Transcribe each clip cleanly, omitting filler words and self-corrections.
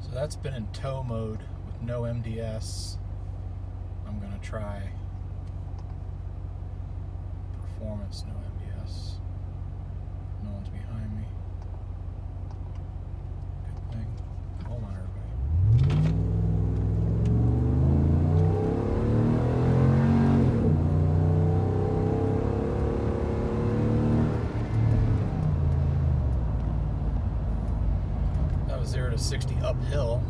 So that's been in tow mode with no MDS. I'm gonna try performance, no MDS. No one's behind me. Good thing. Hold on, everybody. That was 0 to 60 uphill.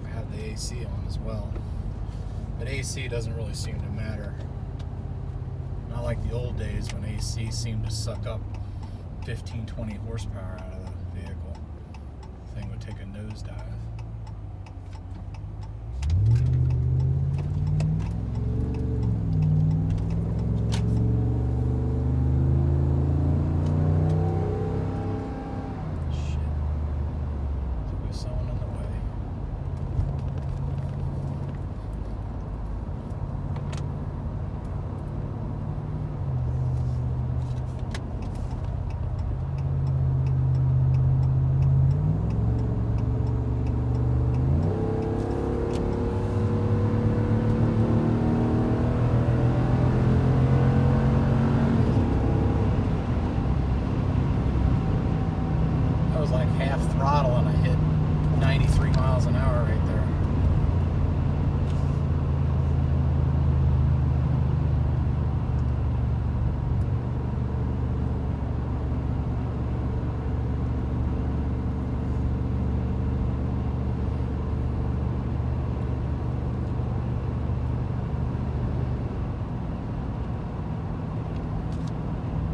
I have the AC on as well. But AC doesn't really seem to matter. Not like the old days when AC seemed to suck up 15, 20 horsepower out of the vehicle. The thing would take a nosedive. Shit. There'll be someone on the way. That was like half throttle and I hit 93 miles an hour right there.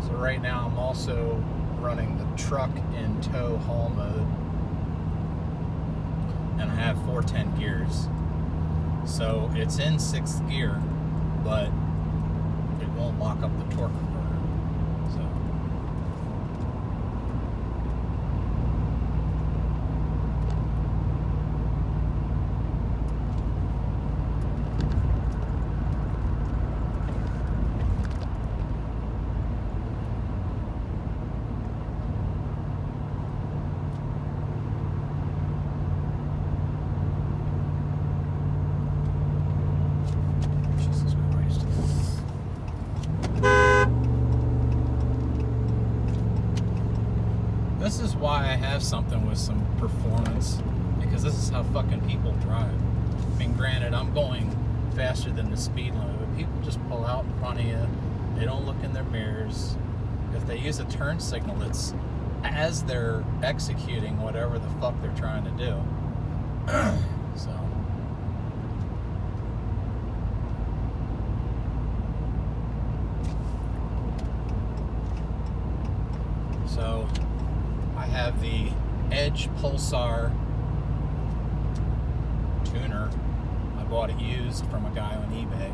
So right now I'm also running the truck in tow haul mode, and I have 410 gears, so it's in 6th gear, but it won't lock up the torque converter. Jesus Christ. This is why I have something with some performance, because this is how fucking people drive. I mean, granted, I'm going faster than the speed limit, but people just pull out in front of you. They don't look in their mirrors. If they use a turn signal, it's as they're executing whatever the fuck they're trying to do. So I have the Edge Pulsar tuner. I bought it used from a guy on eBay.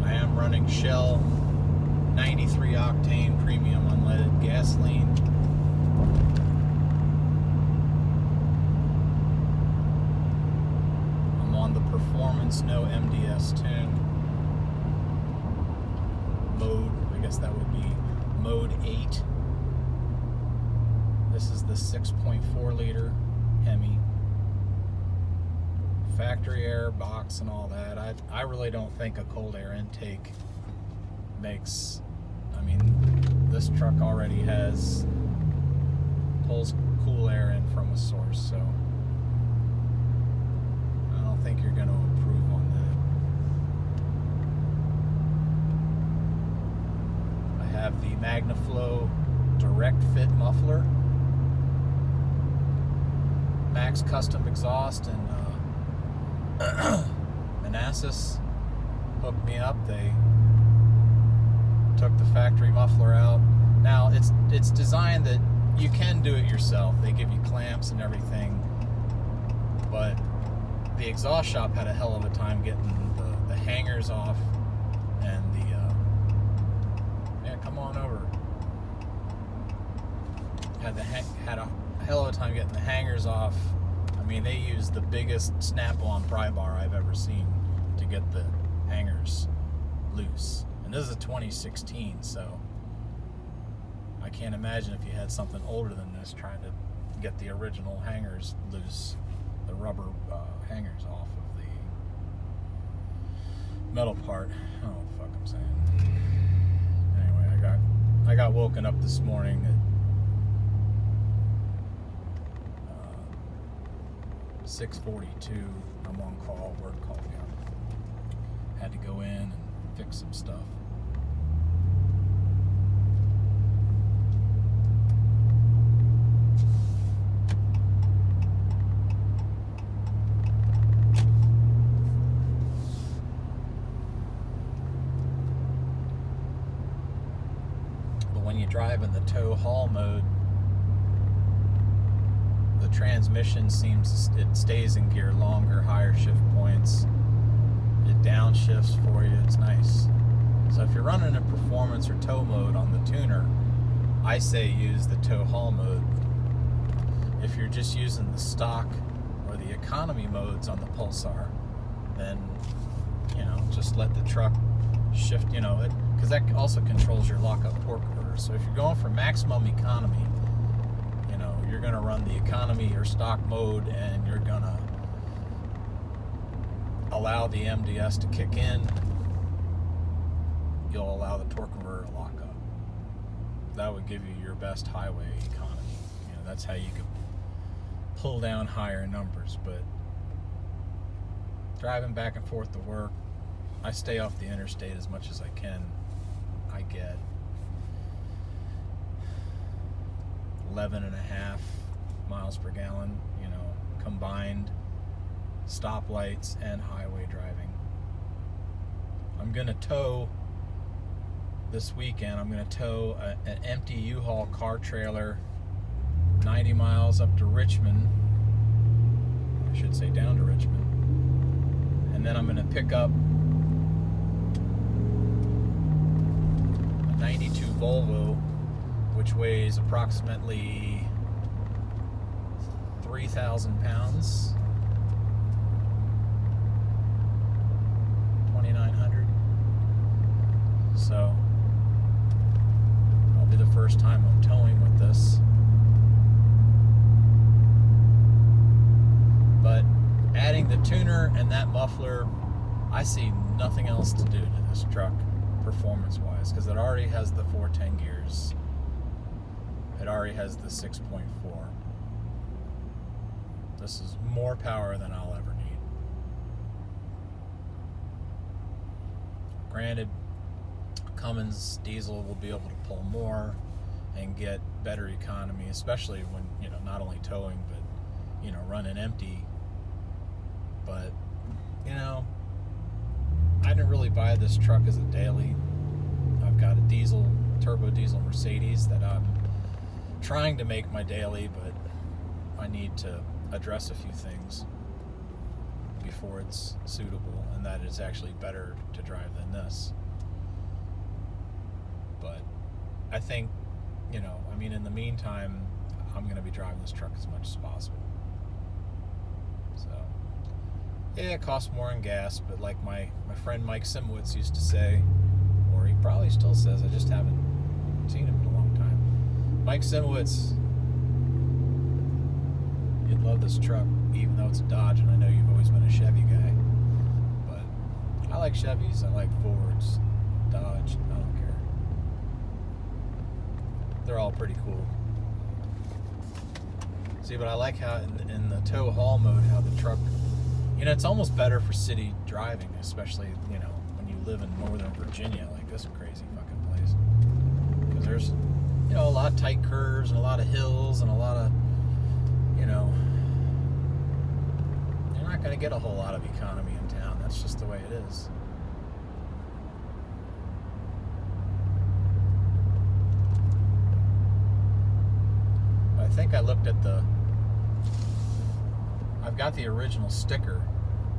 I am running Shell 93 octane premium unleaded gasoline. Performance no MDS tune mode. I guess that would be mode 8. This is the 6.4 liter Hemi. Factory air box and all that. I really don't think a cold air intake makes, I mean, this truck already pulls cool air in from a source, so I don't think you're going to improve on that. I have the Magnaflow direct fit muffler, Max custom exhaust, and Manassas hooked me up. They took the factory muffler out. Now it's designed that you can do it yourself. They give you clamps and everything, but the exhaust shop had a hell of a time getting the hangers off, and yeah, come on over. had a hell of a time getting the hangers off. I mean, they used the biggest snap-on pry bar I've ever seen to get the hangers loose. And this is a 2016, so I can't imagine if you had something older than this trying to get the original hangers loose, the rubber hangers off of the metal part. I don't know what the fuck I'm saying. Anyway, I got woken up this morning at 6:42. I'm on call, work call. Yeah. Had to go in and fix some stuff. But when you drive in the tow haul mode, the transmission it stays in gear longer, higher shift points. It downshifts for you. It's nice. So if you're running in performance or tow mode on the tuner, I say use the tow haul mode. If you're just using the stock or the economy modes on the Pulsar, then just let the truck shift. Because that also controls your lockup torque order. So if you're going for maximum economy, you're going to run the economy or stock mode, and you're going to allow the MDS to kick in. You'll allow the torque converter to lock up. That would give you your best highway economy. That's how you could pull down higher numbers. But driving back and forth to work, I stay off the interstate as much as I can. I get 11.5 miles per gallon, combined stoplights and highway driving. I'm going to tow this weekend. I'm going to tow an empty U-Haul car trailer 90 miles up to Richmond. I should say down to Richmond. And then I'm going to pick up a 92 Volvo, which weighs approximately 3,000 pounds, 2,900. So I'll be the first time I'm towing with this. But adding the tuner and that muffler, I see nothing else to do to this truck performance-wise, because it already has the 410 gears. It already has the 6.4. This is more power than I'll ever need. Granted, Cummins diesel will be able to pull more and get better economy, especially when, not only towing, but, running empty. But, I didn't really buy this truck as a daily. I've got a turbo diesel Mercedes that I'm trying to make my daily, but I need to address a few things before it's suitable, and that it's actually better to drive than this. But I think, in the meantime, I'm going to be driving this truck as much as possible. So, yeah, it costs more in gas, but like my friend Mike Simowitz used to say, or he probably still says, I just haven't seen him in a long time. Mike Simowitz, you'd love this truck, even though it's a Dodge, and I know you've always been a Chevy guy. But I like Chevys, I like Fords, Dodge, I don't care. They're all pretty cool. See, but I like how in the tow haul mode, how the truck, it's almost better for city driving, especially, when you live in Northern Virginia, like this crazy fucking place. Because there's, a lot of tight curves and a lot of hills and a lot of, you're not going to get a whole lot of economy in town. That's just the way it is. I think I looked at I've got the original sticker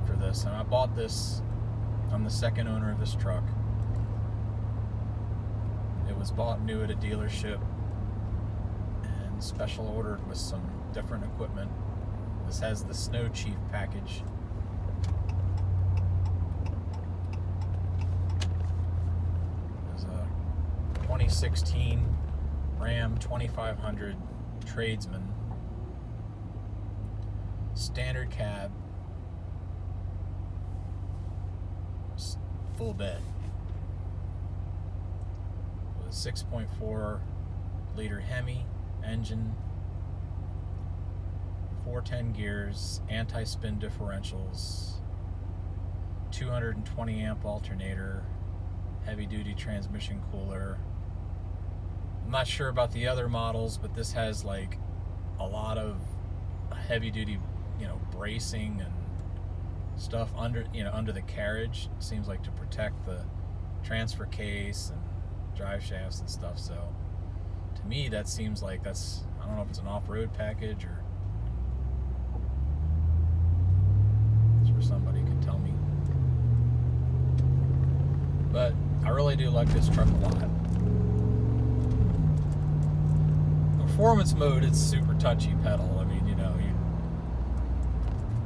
for this, and I bought this. I'm the second owner of this truck. It was bought new at a dealership, and and special ordered with some different equipment. This has the Snow Chief package. There's a 2016 Ram 2500 Tradesman. Standard cab. Full bed. With a 6.4 liter Hemi engine, 410 gears, anti-spin differentials, 220 amp alternator, heavy duty transmission cooler. I'm not sure about the other models, but this has like a lot of heavy duty, bracing and stuff under the carriage. Seems like to protect the transfer case and drive shafts and stuff. So to me, that seems like that's, I don't know if it's an off-road package or, I'm sure somebody can tell me. But I really do like this truck a lot. Performance mode, it's super touchy pedal. I mean, you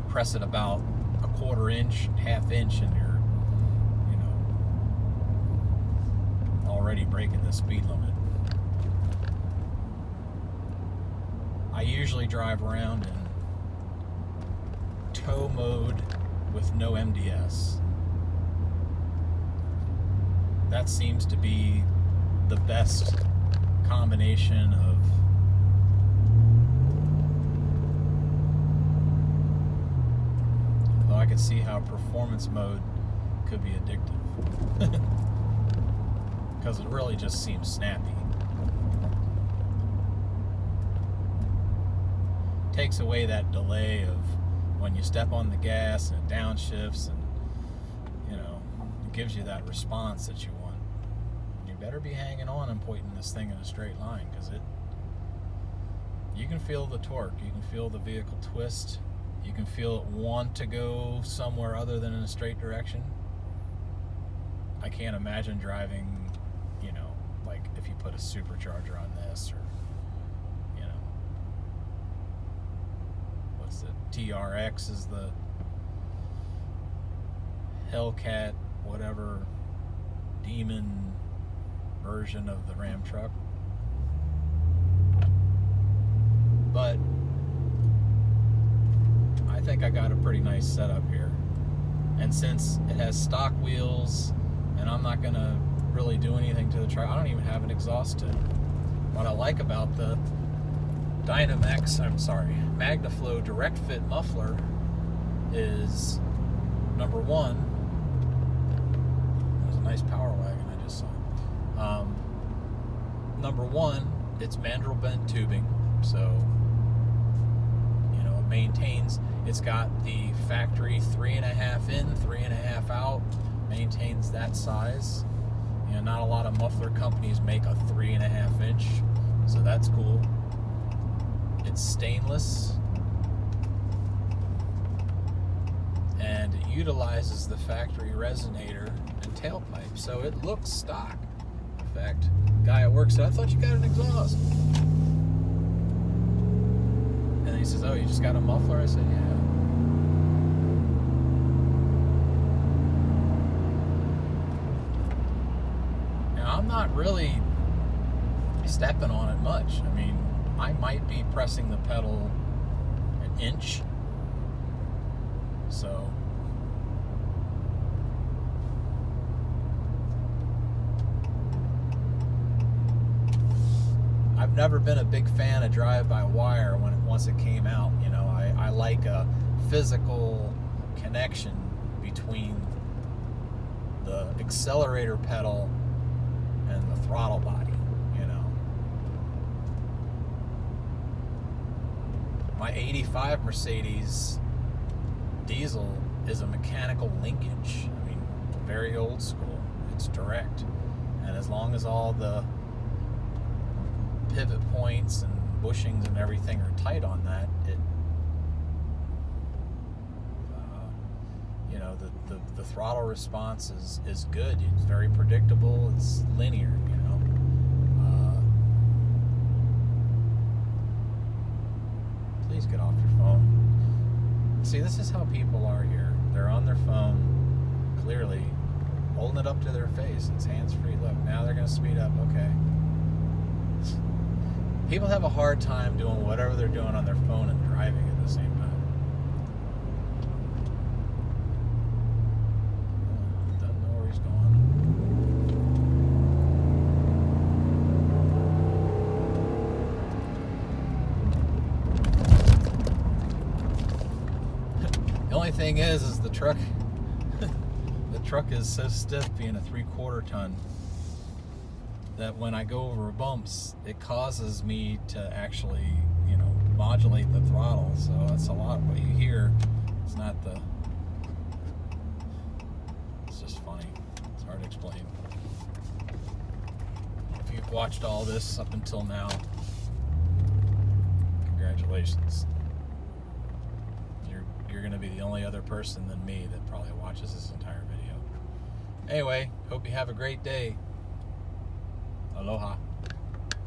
press it about a quarter inch, half inch, and you're, already breaking the speed limit. I usually drive around in tow mode with no MDS. That seems to be the best combination of I could see how performance mode could be addictive because it really just seems snappy. Takes away that delay of when you step on the gas and it downshifts, and it gives you that response that you want. You better be hanging on and pointing this thing in a straight line, because you can feel the torque, you can feel the vehicle twist. You can feel it want to go somewhere other than in a straight direction. I can't imagine driving, like if you put a supercharger on this, or, what's the TRX is the Hellcat, whatever, demon version of the Ram truck. But I think I got a pretty nice setup here, and since it has stock wheels and I'm not gonna really do anything to the truck, I don't even have an exhaust tip. What I like about the Magnaflow direct fit muffler is, number one, there's a nice power wagon I just saw. Number one, it's mandrel bent tubing, so it maintains. It's got the factory 3.5 in, 3.5 out, maintains that size. Not a lot of muffler companies make a 3.5 inch, so that's cool. It's stainless, and it utilizes the factory resonator and tailpipe, so it looks stock. In fact, guy at work said, "I thought you got an exhaust." And he says, "Oh, you just got a muffler?" I said, "Yeah." Now, I'm not really stepping on it much. I mean, I might be pressing the pedal an inch. So, I've never been a big fan of drive-by-wire once it came out. I like a physical connection between the accelerator pedal and the throttle body. My 85 Mercedes diesel is a mechanical linkage. I mean, very old school. It's direct. And as long as all the pivot points and bushings and everything are tight on that, the throttle response is good. It's very predictable. It's linear. See, this is how people are here. They're on their phone, clearly, holding it up to their face. It's hands-free. Look, now they're going to speed up. Okay. People have a hard time doing whatever they're doing on their phone and driving at the same time. Doesn't know where he's going. The only thing is the truck. The truck is so stiff, being a 3/4 ton, that when I go over bumps, it causes me to actually, modulate the throttle. So that's a lot what you hear. It's not the. It's just funny. It's hard to explain. If you've watched all this up until now, congratulations. You're going to be the only other person than me that probably watches this entire video. Anyway, hope you have a great day. Aloha.